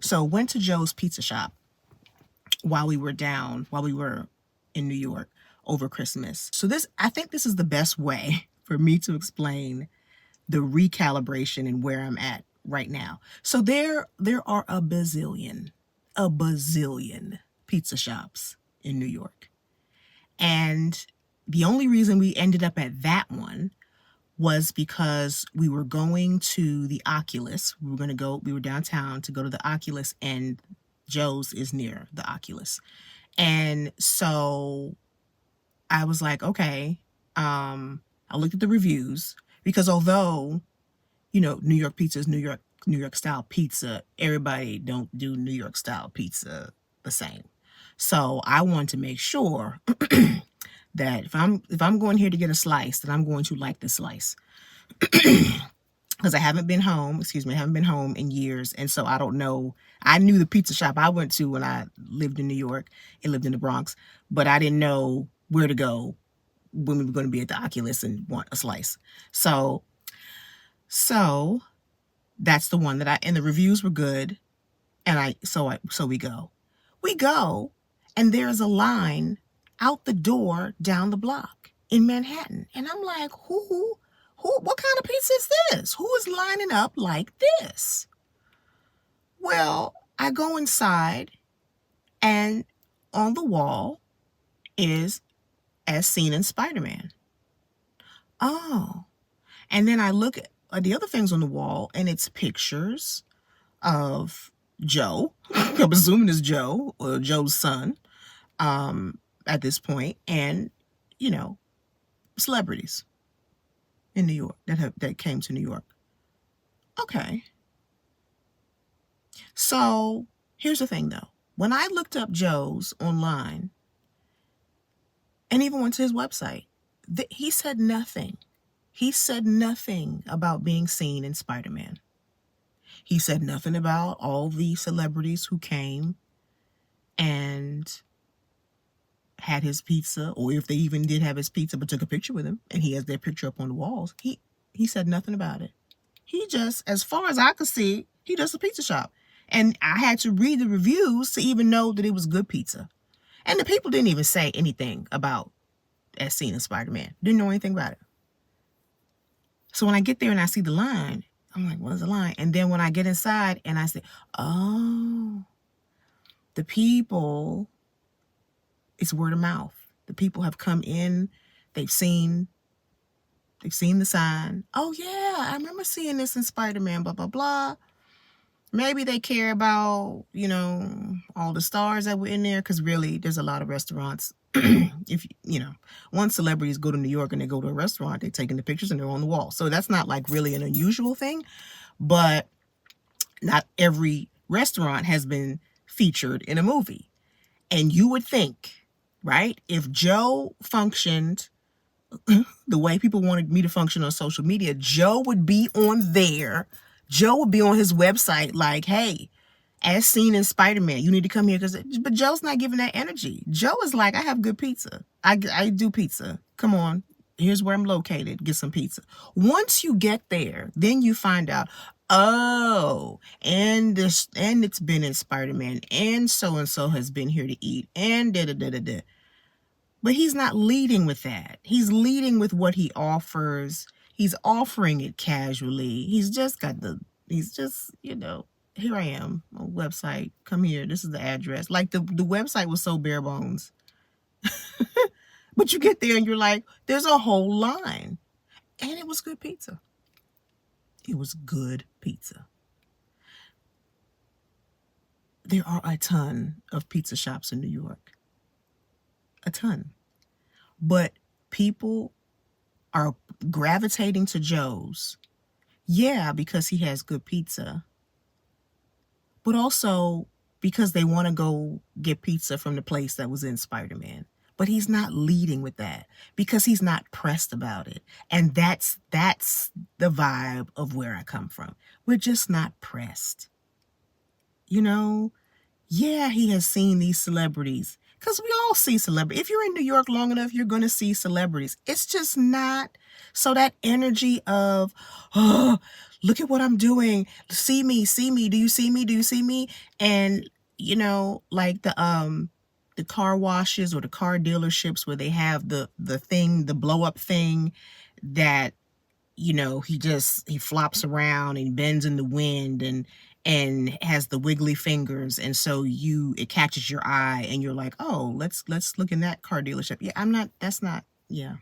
So went to Joe's Pizza Shop while we were in New York over Christmas. So I think this is the best way for me to explain the recalibration and where I'm at right now. So there are a bazillion pizza shops in New York. And the only reason we ended up at that one was because we were going to the Oculus. We were downtown to go to the Oculus, and Joe's is near the Oculus. And so I was like, okay, I looked at the reviews, because although, New York pizza is New York style pizza, everybody don't do New York style pizza the same. So I want to make sure that if I'm going here to get a slice, that I'm going to like the slice. Because I haven't been home in years, and so I don't know. I knew the pizza shop I went to when I lived in New York and lived in the Bronx, but I didn't know where to go when we were going to be at the Oculus and want a slice. So that's the one and the reviews were good, and so we go, and there's a line out the door down the block in Manhattan, and I'm like, what kind of pizza is this? Who is lining up like this? Well, I go inside, and on the wall is As Seen in Spider-Man. Oh, and then I look at the other things on the wall, and it's pictures of Joe. I'm assuming it's Joe, or Joe's son, at this point, and celebrities in New York that came to New York. Okay. So here's the thing, though. When I looked up Joe's online and even went to his website, he said nothing. He said nothing about being seen in Spider-Man. He said nothing about all the celebrities who came and had his pizza, or if they even did have his pizza but took a picture with him and he has their picture up on the walls. He said nothing about it. He just, as far as I could see, he does a pizza shop. And I had to read the reviews to even know that it was good pizza. And the people didn't even say anything about As Seen in Spider-Man. Didn't know anything about it. So when I get there and I see the line, I'm like, what is the line? And then when I get inside and I say, oh, the people, it's word of mouth. The people have come in, they've seen the sign. Oh yeah, I remember seeing this in Spider-Man, blah, blah, blah. Maybe they care about, all the stars that were in there, because really there's a lot of restaurants. If once celebrities go to New York and they go to a restaurant, they're taking the pictures and they're on the wall. So that's not like really an unusual thing, but not every restaurant has been featured in a movie. And you would think, right, if Joe functioned the way people wanted me to function on social media, Joe would be on there. Joe would be on his website like, hey, As Seen in Spider-Man, you need to come here. But Joe's not giving that energy. Joe is like, I have good pizza. I do pizza. Come on. Here's where I'm located. Get some pizza. Once you get there, then you find out, oh, and it's been in Spider-Man, and so has been here to eat, and da-da-da-da-da. But he's not leading with that. He's leading with what he offers. He's offering it casually. He's just, here I am on website. Come here. This is the address. Like the website was so bare bones. But you get there and you're like, there's a whole line. And it was good pizza. It was good pizza. There are a ton of pizza shops in New York. A ton. But people are gravitating to Joe's. Yeah, because he has good pizza. But also because they want to go get pizza from the place that was in Spider-Man. But he's not leading with that because he's not pressed about it. And that's the vibe of where I come from. We're just not pressed. Yeah, he has seen these celebrities. Because we all see celebrities. If you're in New York long enough, you're going to see celebrities. It's just not. So that energy of, oh, look at what I'm doing. See me, see me. Do you see me? Do you see me? And, you know, like the car washes or the car dealerships where they have the thing, the blow up thing that, you know, he flops around and bends in the wind and has the wiggly fingers, and so it catches your eye and you're like, oh, let's look in that car dealership. Yeah, that's not, yeah.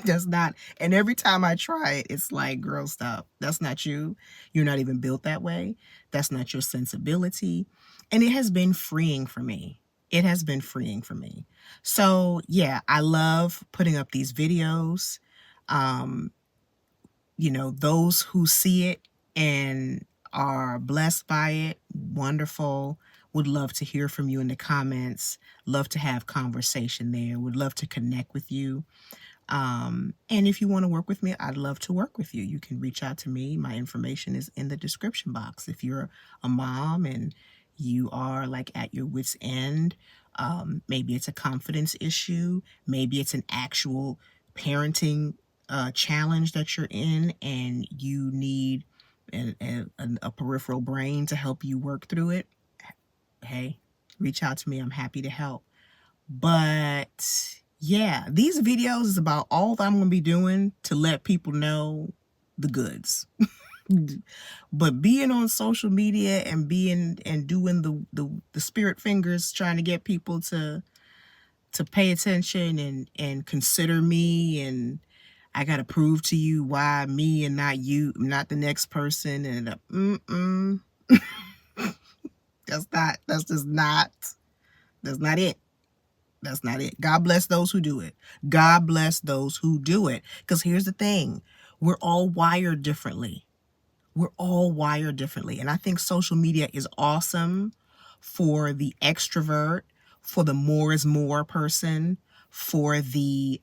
That's not, and every time I try it, it's like, girl, stop. That's not you. You're not even built that way. That's not your sensibility. And it has been freeing for me. It has been freeing for me. So yeah, I love putting up these videos. You know, those who see it and are blessed by it, wonderful. Would love to hear from you in the comments. Love to have conversation there. Would love to connect with you. And if you want to work with me, I'd love to work with you. You can reach out to me. My information is in the description box. If you're a mom and you are like at your wit's end, maybe it's a confidence issue, maybe it's an actual parenting challenge that you're in and you need a peripheral brain to help you work through it, hey, reach out to me. I'm happy to help. But yeah, these videos is about all that I'm going to be doing to let people know the goods. But being on social media and doing the spirit fingers, trying to get people to pay attention and consider me, and I got to prove to you why me and not you, not the next person, and that's not it. That's not it. God bless those who do it. God bless those who do it. Because here's the thing. We're all wired differently. We're all wired differently. And I think social media is awesome for the extrovert, for the more is more person, for the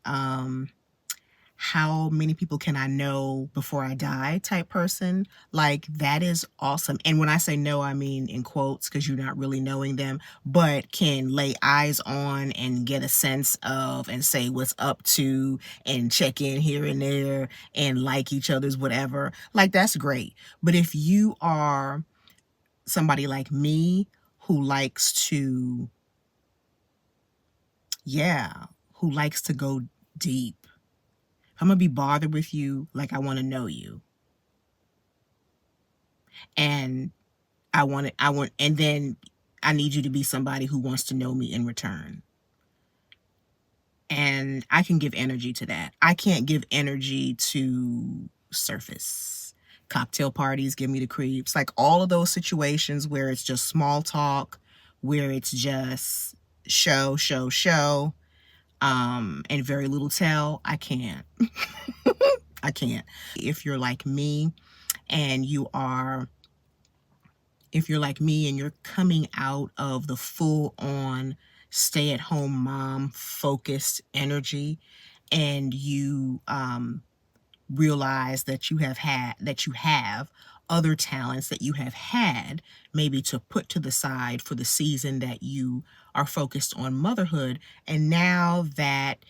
how many people can I know before I die type person. Like, that is awesome. And when I say know, I mean in quotes, because you're not really knowing them, but can lay eyes on and get a sense of and say what's up to and check in here and there and like each other's whatever. Like, that's great. But if you are somebody like me who likes to, who likes to go deep, I'm going to be bothered with you like I want to know you. And and then I need you to be somebody who wants to know me in return. And I can give energy to that. I can't give energy to surface. Cocktail parties give me the creeps. Like, all of those situations where it's just small talk, where it's just show, and very little tell, I can't. I can't. If you're like me and you're coming out of the full-on stay-at-home mom focused energy, and you realize that you have other talents that you have had maybe to put to the side for the season that you are focused on motherhood, and now that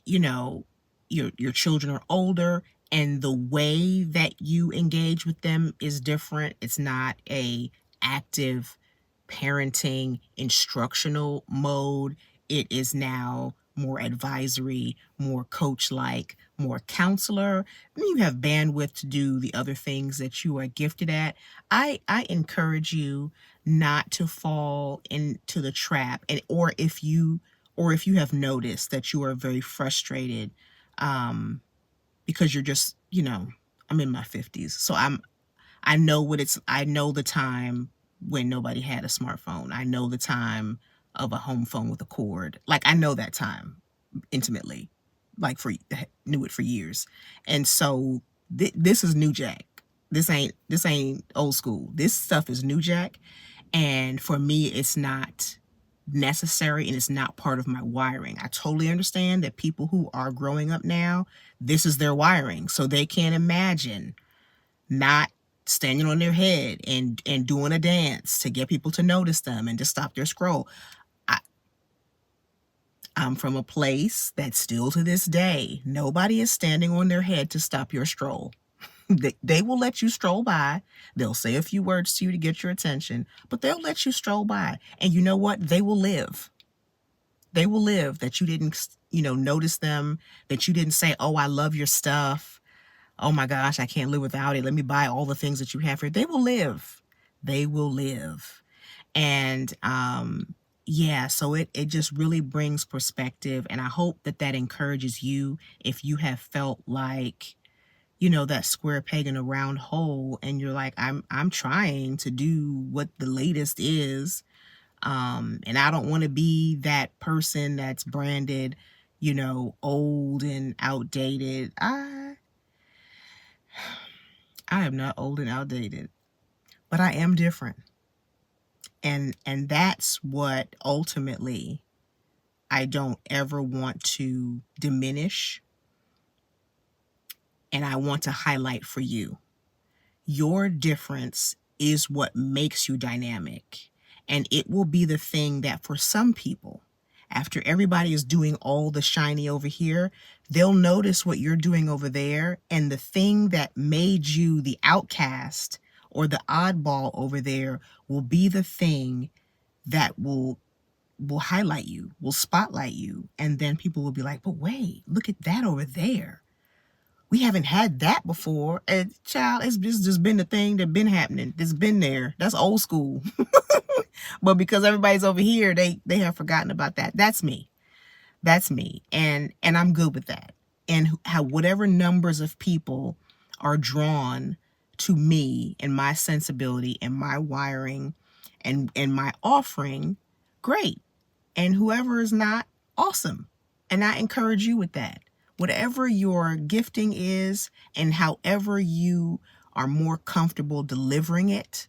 you know your children are older and the way that you engage with them is different. It's not a active parenting instructional mode. It is now more advisory, more coach-like, more counselor. You have bandwidth to do the other things that you are gifted at. I encourage you not to fall into the trap, or if you have noticed that you are very frustrated because you're just, I'm in my 50s, so I know the time when nobody had a smartphone. I know the time of a home phone with a cord. Like, I know that time intimately, like knew it for years. And so this is new jack. This ain't old school. This stuff is new jack. And for me, it's not necessary and it's not part of my wiring. I totally understand that people who are growing up now, this is their wiring. So they can't imagine not standing on their head and doing a dance to get people to notice them and to stop their scroll. I'm from a place that still to this day, nobody is standing on their head to stop your stroll. They will let you stroll by. They'll say a few words to you to get your attention, but they'll let you stroll by. And you know what? They will live. They will live that you didn't, notice them, that you didn't say, oh, I love your stuff. Oh my gosh, I can't live without it. Let me buy all the things that you have here. They will live. They will live. And yeah, so it just really brings perspective. And I hope that that encourages you if you have felt like, that square peg in a round hole, and you're like, I'm trying to do what the latest is. And I don't want to be that person that's branded, old and outdated. I am not old and outdated, but I am different. And that's what ultimately I don't ever want to diminish, and I want to highlight for you. Your difference is what makes you dynamic, and it will be the thing that for some people, after everybody is doing all the shiny over here, they'll notice what you're doing over there, and the thing that made you the outcast or the oddball over there will be the thing that will highlight you, will spotlight you. And then people will be like, but wait, look at that over there. We haven't had that before. And child, it's just been the thing that's been happening. It's been there. That's old school. But because everybody's over here, they have forgotten about that. That's me. That's me. And I'm good with that. And how whatever numbers of people are drawn to me and my sensibility and my wiring and my offering, great. And whoever is not, awesome. And I encourage you with that. Whatever your gifting is and however you are more comfortable delivering it,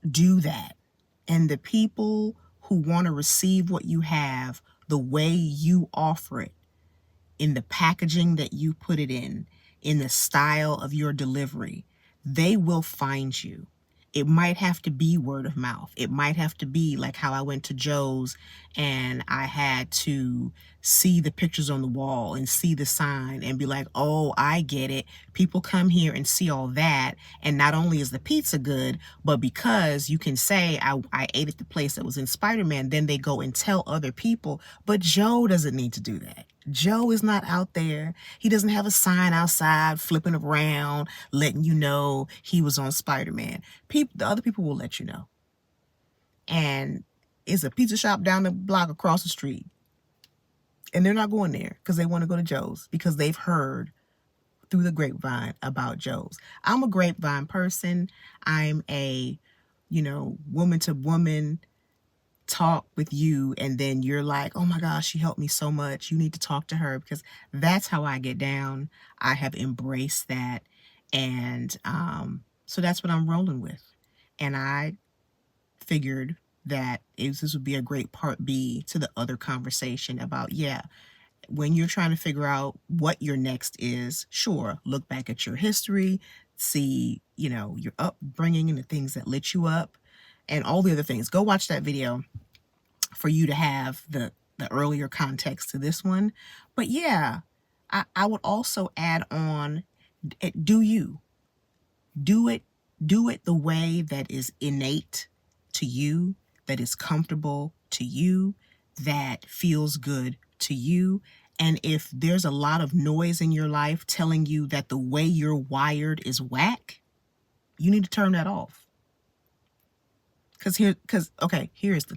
do that. And the people who want to receive what you have, the way you offer it, in the packaging that you put it in the style of your delivery, they will find you. It might have to be word of mouth. It might have to be like how I went to Joe's and I had to see the pictures on the wall and see the sign and be like, oh, I get it. People come here and see all that. And not only is the pizza good, but because you can say I ate at the place that was in Spider-Man, then they go and tell other people. But Joe doesn't need to do that. Joe is not out there. He doesn't have a sign outside flipping around, letting you know he was on Spider-Man. The other people will let you know. And it's a pizza shop down the block across the street. And they're not going there because they want to go to Joe's because they've heard through the grapevine about Joe's. I'm a grapevine person. I'm a, woman to woman talk with you, and then you're like, oh my gosh, she helped me so much. You need to talk to her, because that's how I get down. I have embraced that. And so that's what I'm rolling with. And I figured that this would be a great part B to the other conversation about, when you're trying to figure out what your next is, sure, look back at your history, see, your upbringing and the things that lit you up and all the other things. Go watch that video for you to have the earlier context to this one. But yeah, I would also add on, do you. Do it the way that is innate to you, that is comfortable to you, that feels good to you. And if there's a lot of noise in your life telling you that the way you're wired is whack, you need to turn that off. Here's the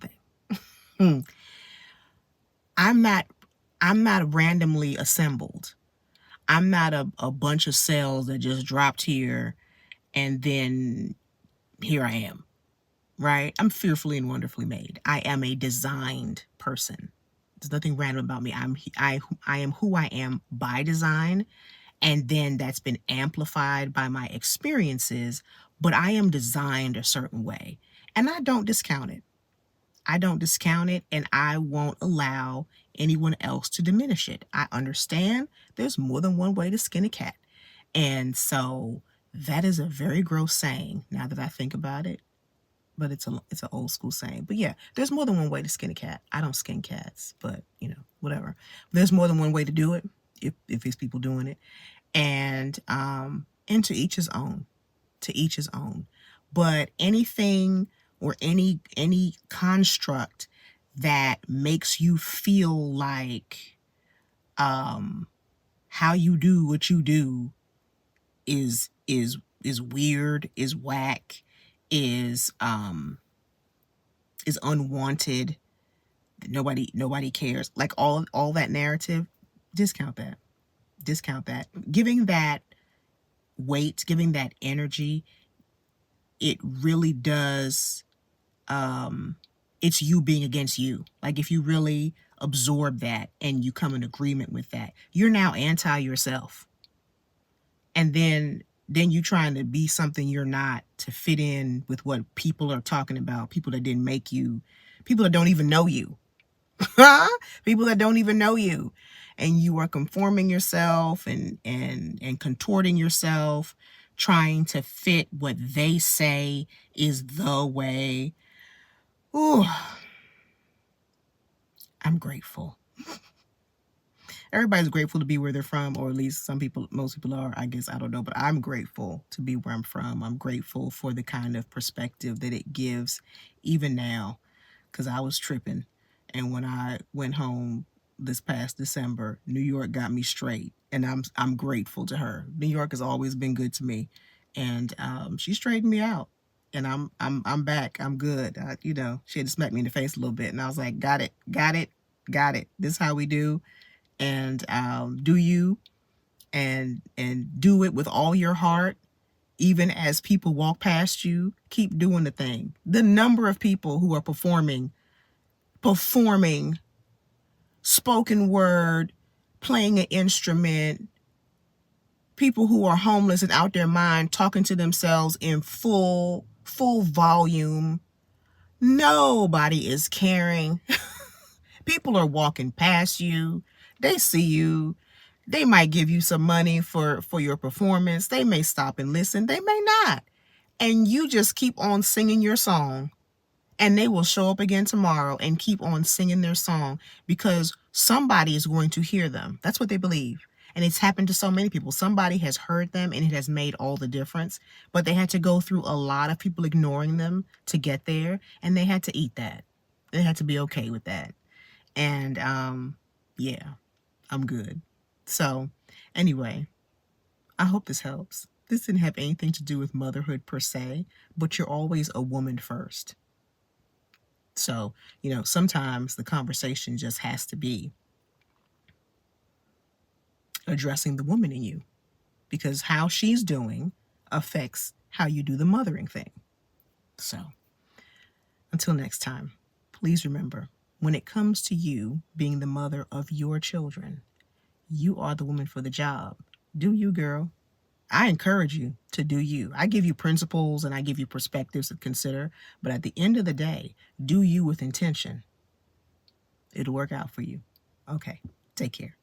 thing. I'm not randomly assembled. I'm not a bunch of cells that just dropped here and then here I am, right? I'm fearfully and wonderfully made. I am a designed person. There's nothing random about me. I am who I am by design, and then that's been amplified by my experiences, but I am designed a certain way, and I don't discount it. And I won't allow anyone else to diminish it. I understand there's more than one way to skin a cat. And so that is a very gross saying now that I think about it, but it's an old school saying. But yeah, there's more than one way to skin a cat. I don't skin cats, but whatever. There's more than one way to do it if these people doing it. And to each his own. To each his own. But anything or any construct that makes you feel like how you do what you do is weird, is whack, is unwanted, nobody cares, like all that narrative, discount that. Giving that weight, giving that energy, it really does, it's you being against you. Like if you really absorb that and you come in agreement with that, you're now anti yourself. And then you trying to be something you're not to fit in with what people are talking about, people that didn't make you, people that don't even know you. People that don't even know you, and you are conforming yourself and contorting yourself, trying to fit what they say is the way. Ooh, I'm grateful. Everybody's grateful to be where they're from, or at least most people are, I guess. I don't know, but I'm grateful to be where I'm from. I'm grateful for the kind of perspective that it gives even now, because I was tripping. And when I went home this past December, New York got me straight, and I'm grateful to her. New York has always been good to me, and she straightened me out, and I'm back. I'm good. She had to smack me in the face a little bit, and I was like, got it. This is how we do, and do you, and do it with all your heart. Even as people walk past you, keep doing the thing. The number of people who are performing spoken word, playing an instrument, people who are homeless and out their mind, talking to themselves in full volume. Nobody is caring. People are walking past you. They see you. They might give you some money for your performance. They may stop and listen. They may not. And you just keep on singing your song. And they will show up again tomorrow and keep on singing their song, because somebody is going to hear them. That's what they believe. And it's happened to so many people. Somebody has heard them, and it has made all the difference. But they had to go through a lot of people ignoring them to get there. And they had to eat that. They had to be okay with that. And yeah, I'm good. So anyway, I hope this helps. This didn't have anything to do with motherhood per se, but you're always a woman first. So, sometimes the conversation just has to be addressing the woman in you, because how she's doing affects how you do the mothering thing. So, until next time, please remember, when it comes to you being the mother of your children, you are the woman for the job. Do you, girl. I encourage you to do you. I give you principles and I give you perspectives to consider, but at the end of the day, do you with intention. It'll work out for you. Okay, take care.